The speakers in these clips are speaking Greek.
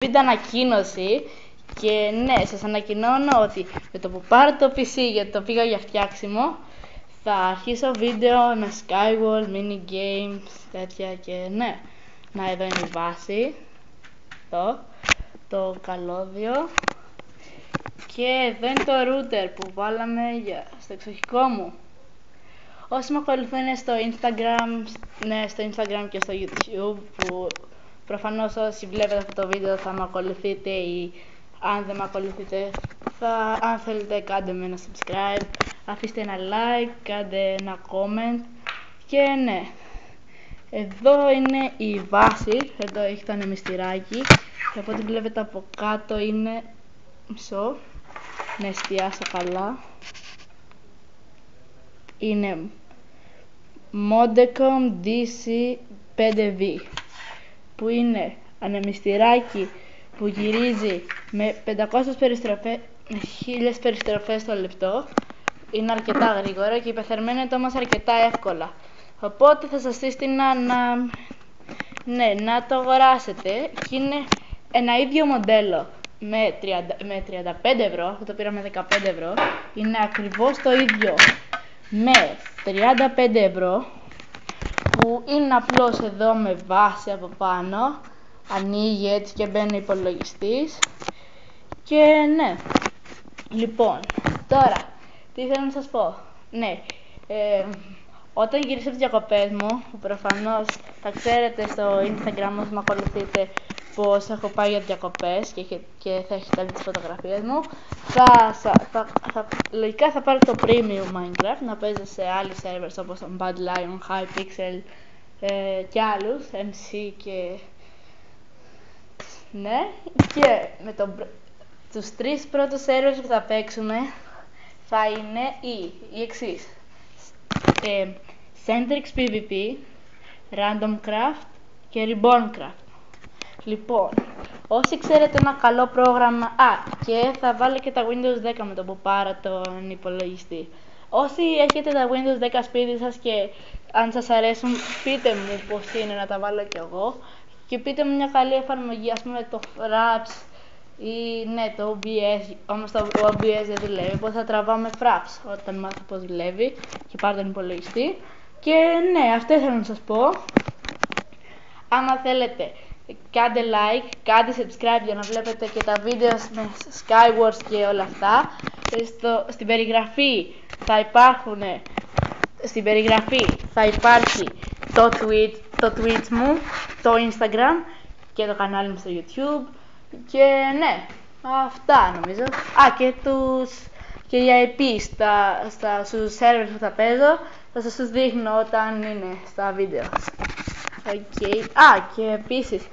Βίντεο ανακοίνωση και ναι, σας ανακοινώνω ότι με το που πάρω το PC γιατί το πήγα για φτιάξιμο θα αρχίσω βίντεο με Skyward, mini games, τέτοια και ναι. Να, εδώ είναι η βάση, εδώ, το καλώδιο και εδώ είναι το router που βάλαμε στο εξοχικό μου. Όσοι με ακολουθούν στο Instagram, ναι, στο Instagram και στο YouTube, που προφανώς όσοι βλέπετε αυτό το βίντεο θα με ακολουθείτε ή αν δεν με ακολουθείτε, αν θέλετε κάντε με ένα subscribe, αφήστε ένα like, κάντε ένα comment και ναι. Εδώ είναι η βάση, εδώ έχει το ανεμιστηράκι και από ό,τι βλέπετε από κάτω είναι μισό, να εστιάσω καλά. Είναι Modecom DC5V που είναι ανεμιστηράκι που γυρίζει με 500 περιστροφές, με 1000 περιστροφές το λεπτό. Είναι αρκετά γρήγορο και υπεθερμαίνεται όμως αρκετά εύκολα. Οπότε θα σας σύστηνα να το αγοράσετε και είναι ένα ίδιο μοντέλο με 35 ευρώ, αυτό το πήραμε 15 ευρώ, είναι ακριβώς το ίδιο με 35 ευρώ που είναι απλώς εδώ με βάση από πάνω, ανοίγει έτσι και μπαίνει υπολογιστής και ναι. Λοιπόν, τώρα, τι θέλω να σας πω, ναι, όταν γυρίσω από τις διακοπές μου, που προφανώς θα ξέρετε στο Instagram μας με ακολουθείτε πως έχω πάει για διακοπές και θα έχετε δει τις φωτογραφίες μου, λογικά θα πάρω το Premium Minecraft να παίζω σε άλλους servers όπως το Bad Lion, Hypixel και άλλους, MC και ναι, και με τους τρεις πρώτους servers που θα παίξουμε θα είναι οι εξής: Centrix PvP, Random Craft και Reborn Craft. Λοιπόν, όσοι ξέρετε ένα καλό πρόγραμμα, και θα βάλω και τα Windows 10 με το που πάρω τον υπολογιστή. Όσοι έχετε τα Windows 10 σπίτι σας και αν σας αρέσουν, πείτε μου πως είναι να τα βάλω κι εγώ και πείτε μου μια καλή εφαρμογή, ας πούμε το Fraps ή ναι, το OBS, όμως το OBS δεν δουλεύει, οπότε θα τραβάω με Fraps όταν μάθω πως δουλεύει και πάρω τον υπολογιστή. Και ναι, αυτό ήθελα να σας πω. Άμα θέλετε, κάντε like, κάντε subscribe για να βλέπετε και τα βίντεο με Skywars και όλα αυτά. Στην περιγραφή θα υπάρχει το Twitch μου, το Instagram και το κανάλι μου στο YouTube. Και ναι, αυτά νομίζω. Και για IP στους servers που θα παίζω, θα σας τους δείχνω όταν είναι στα βίντεο. Okay. Και επίσης,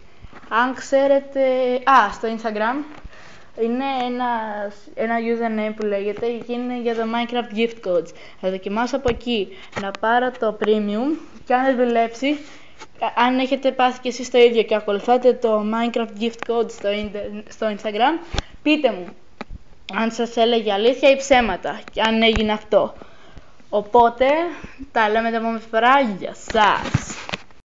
αν ξέρετε, στο Instagram είναι ένα username που λέγεται και είναι για το Minecraft Gift Codes. Θα δοκιμάσω από εκεί να πάρω το Premium και αν δεν δουλέψει, αν έχετε πάθει και εσείς το ίδιο και ακολουθάτε το Minecraft Gift Codes στο Instagram, πείτε μου αν σας έλεγε αλήθεια ή ψέματα και αν έγινε αυτό. Οπότε, τα λέμε την επόμενη φορά. Γεια σας!